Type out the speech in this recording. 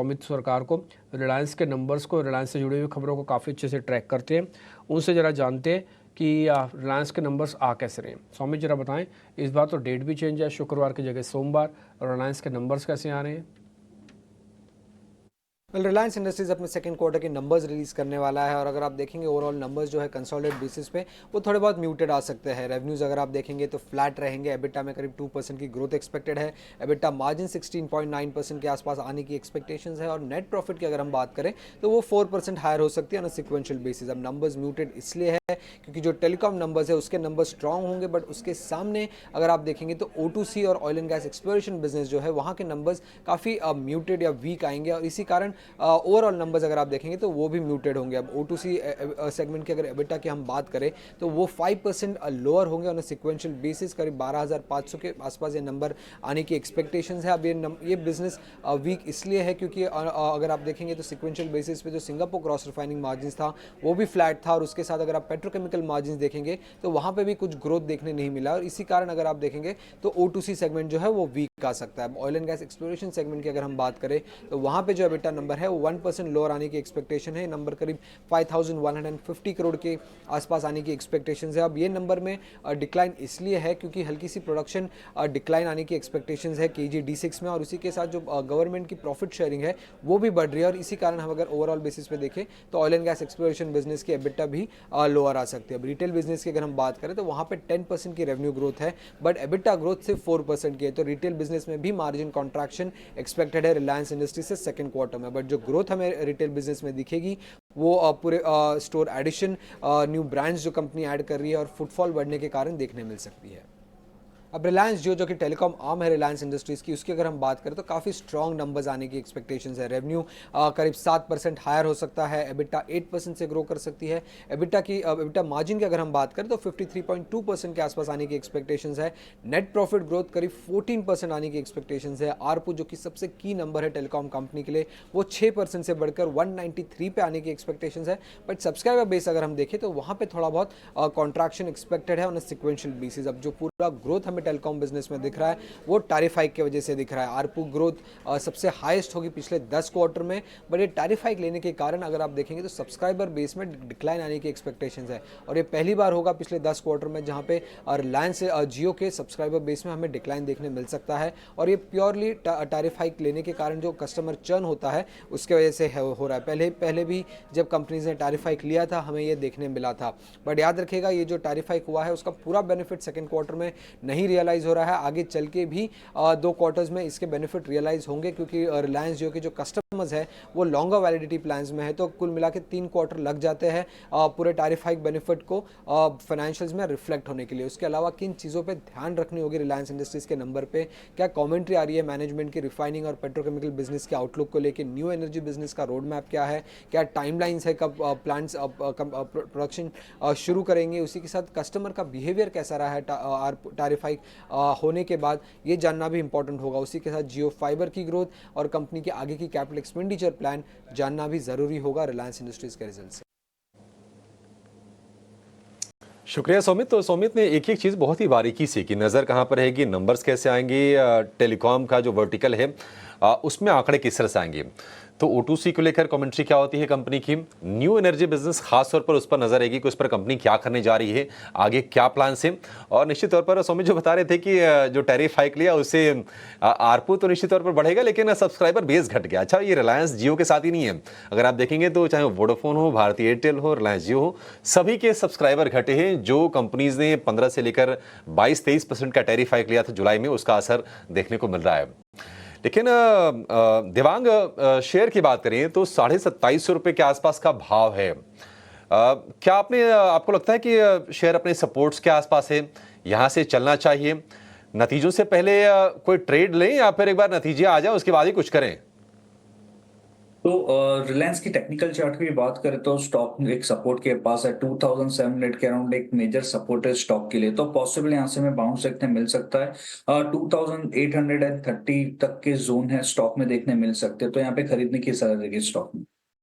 अमित सरकार को रिलायंस के नंबर्स को, रिलायंस से जुड़ी हुई खबरों को काफ़ी अच्छे से ट्रैक करते हैं, उनसे ज़रा जानते हैं कि रिलायंस के नंबर्स आ कैसे रहे हैं। सौमित जरा बताएं, इस बार तो डेट भी चेंज है, शुक्रवार की जगह सोमवार, और रिलायंस के नंबर्स कैसे आ रहे हैं? रिलायंस इंडस्ट्रीज अपने सेकंड क्वार्टर के नंबर्स रिलीज करने वाला है और अगर आप देखेंगे ओवरऑल नंबर्स जो है कंसोलिडेट बेसिस पे वो थोड़े बहुत म्यूटेड आ सकते हैं। रेवेन्यूज अगर आप देखेंगे तो फ्लैट रहेंगे, एबिटा में करीब 2% की ग्रोथ एक्सपेक्टेड है, एबिटा मार्जिन 16.9% के आसपास आने की एक्सपेक्टेशंस है और नेट प्रॉफिट की अगर हम बात करें तो वो 4% हायर हो सकती है ऑन सिक्वेंशियल बेसिस। अब नंबर्स म्यूटेड इसलिए है क्योंकि जो टेलीकॉम नंबर्स है उसके नंबर स्ट्रॉन्ग होंगे, बट उसके सामने अगर आप देखेंगे तो O2C और oil and gas exploration business जो है वहाँ के नंबर्स काफ़ी म्यूटेड या वीक आएंगे और इसी कारण ओवरऑल नंबर्स अगर आप देखेंगे तो वो भी म्यूटेड होंगे। अब O2C सेगमेंट की अगर एबिटा की हम बात करें तो वो 5% लोअर होंगे ऑन सिक्वेंशियल बेसिस, करीब 12,500 के आसपास ये नंबर आने की एक्सपेक्टेशंस है। अब ये बिजनेस वीक इसलिए है क्योंकि अगर आप देखेंगे तो सिक्वेंशियल बेसिस पे जो सिंगापुर क्रॉस रिफाइनिंग मार्जिन था वो भी फ्लैट था और उसके साथ अगर आप पेट्रोकेमिकल मार्जिन देखेंगे तो वहाँ पे भी कुछ ग्रोथ देखने नहीं मिला और इसी कारण अगर आप देखेंगे तो O2C सेगमेंट जो है वो वीक आ सकता है। Oil and gas exploration segment की अगर हम बात करें तो वहाँ पे जो एबिटा नंबर है वो 1% लोअर आने की एक्सपेक्टेशन है। नंबर करीब 5,150 करोड़ के आसपास आने की एक्सपेक्टेशन है। अब ये नंबर में डिक्लाइन इसलिए है क्योंकि हल्की सी प्रोडक्शन डिक्लाइन आने की एक्सपेक्टेशन है KG D6 में और उसी के साथ जो गवर्नमेंट की प्रॉफिट शेयरिंग है वो भी बढ़ रही है और इसी कारण हम अगर ओवरऑल बेसिस पे देखें तो oil and gas exploration business की एबिटा भी लोअर आ सकती है। अब रिटेल बिजनेस की अगर हम बात करें तो वहाँ पे 10% की रेवेन्यू ग्रोथ है, बट एबिटा ग्रोथ सिर्फ 4% की है। तो रिटेल बिजनेस में भी मार्जिन कॉन्ट्रैक्शन एक्सपेक्टेड है रिलायंस इंडस्ट्री से सेकंड क्वार्टर में, बट जो ग्रोथ हमें रिटेल बिजनेस में दिखेगी वो पूरे स्टोर एडिशन, न्यू ब्रांड्स जो कंपनी ऐड कर रही है और फुटफॉल बढ़ने के कारण देखने मिल सकती है। अब रिलायंस जो कि टेलीकॉम आर्म है रिलायंस इंडस्ट्रीज़ की, उसकी अगर हम बात करें तो काफ़ी स्ट्रॉन्ग नंबर्स आने की एक्सपेक्टेशंस है। रेवेन्यू करीब 7% हायर हो सकता है, एबिटा 8% से ग्रो कर सकती है। एबिटा मार्जिन की अगर हम बात करें तो 53.2% के आसपास आने की एक्सपेक्टेशंस है। नेट प्रॉफिट ग्रोथ करीब 14% आने की एक्सपेक्टेशंस है। आरपू जो कि सबसे की नंबर है टेलीकॉम कंपनी के लिए वो 6% से बढ़कर 193 पे आने की एक्सपेक्टेशंस है। बट सब्सक्राइबर बेस अगर हम देखें तो वहाँ पर थोड़ा बहुत कॉन्ट्रैक्शन एक्सपेक्टेड है ऑन सिक्वेंशियल बेसिस। अब जो पूरा ग्रोथ हमें टेलीकॉम बिजनेस में दिख रहा है वो टैरिफ हाइक की वजह से दिख रहा है। आरपू ग्रोथ सबसे हाईएस्ट होगी पिछले 10 क्वार्टर में, बट ये टैरिफ हाइक लेने के कारण अगर आप देखेंगे तो सब्सक्राइबर बेस में डिक्लाइन आने की एक्सपेक्टेशंस है और ये पहली बार होगा पिछले 10 क्वार्टर में जहां पे रिलायंस जियो के सब्सक्राइबर बेस में हमें डिक्लाइन देखने मिल सकता है और ये प्योरली टैरिफ हाइक लेने के कारण जो कस्टमर चर्न होता है उसके वजह से हो रहा है। पहले भी जब कंपनीज ने टैरिफ हाइक लिया था हमें ये देखने मिला था, बट याद रखिएगा ये जो टैरिफ हाइक हुआ है उसका पूरा बेनिफिट सेकेंड क्वार्टर में नहीं रियलाइज हो रहा है। आगे चल के भी 2 क्वार्टर्स में इसके बेनिफिट रियलाइज होंगे क्योंकि रिलायंस जियो के जो कस्टमर्स है वो लॉन्गर वैलिडिटी प्लान्स में है, तो कुल मिला के 3 क्वार्टर लग जाते हैं पूरे टैरिफ हाइक बेनिफिट को फाइनेंशियल्स में रिफ्लेक्ट होने के लिए। उसके अलावा किन चीज़ों पे ध्यान रखनी होगी रिलायंस इंडस्ट्रीज के नंबर पे, क्या कमेंट्री आ रही है मैनेजमेंट की रिफाइनिंग और पेट्रोकेमिकल बिजनेस के आउटलुक को लेकर, न्यू एनर्जी बिजनेस का रोड मैप क्या है, क्या टाइमलाइंस है कब प्लांट्स प्रोडक्शन शुरू करेंगे, उसी के साथ कस्टमर का बिहेवियर कैसा रहा है टैरिफ हाइक होने के बाद, ये जानना भी इंपॉर्टेंट होगा। उसी के साथ जियो फाइबर की ग्रोथ और कंपनी के आगे की कैपिटल एक्सपेंडिचर प्लान जानना भी जरूरी होगा रिलायंस इंडस्ट्रीज के रिजल्ट से। शुक्रिया सोमित। तो सोमित ने एक चीज़ बहुत ही बारीकी से कि नज़र कहाँ पर रहेगी, नंबर्स कैसे आएंगे, टेलीकॉम का जो वर्टिकल है उसमें आंकड़े किस तरह से आएंगे, तो O2C को लेकर कमेंट्री क्या होती है कंपनी की, न्यू एनर्जी बिजनेस खास तौर पर उस पर नजर रहेगी कि उस पर कंपनी क्या करने जा रही है, आगे क्या प्लान है। और निश्चित तौर पर सोमित जो बता रहे थे कि जो टैरिफ हाइक लिया उससे आरपू तो निश्चित तौर पर बढ़ेगा लेकिन सब्सक्राइबर बेस घट गया। अच्छा, ये रिलायंस जियो के साथ ही नहीं है, अगर आप देखेंगे तो चाहे वोडाफोन हो, भारतीय एयरटेल हो, रिलायंस जियो हो, सभी के सब्सक्राइबर घटे हैं। जो कंपनीज ने 15 से लेकर 22-23% का टैरिफ हाइक लिया था जुलाई में, उसका असर देखने को मिल रहा है। लेकिन दिवांग शेयर की बात करें तो 27.5 रुपए के आसपास का भाव है। क्या आपको लगता है कि शेयर अपने सपोर्ट्स के आसपास है, यहां से चलना चाहिए, नतीजों से पहले कोई ट्रेड लें या फिर एक बार नतीजे आ जाए उसके बाद ही कुछ करें? तो रिलायंस की टेक्निकल चार्ट की भी बात करें तो स्टॉक एक सपोर्ट के पास है, 2700 के अराउंड एक मेजर सपोर्ट है स्टॉक के लिए, तो पॉसिबल यहाँ से हमें बाउंस देखने मिल सकता है। 2830 तक के जोन है स्टॉक में देखने मिल सकते हैं, तो यहाँ पे खरीदने की सलाह रहेगी स्टॉक में।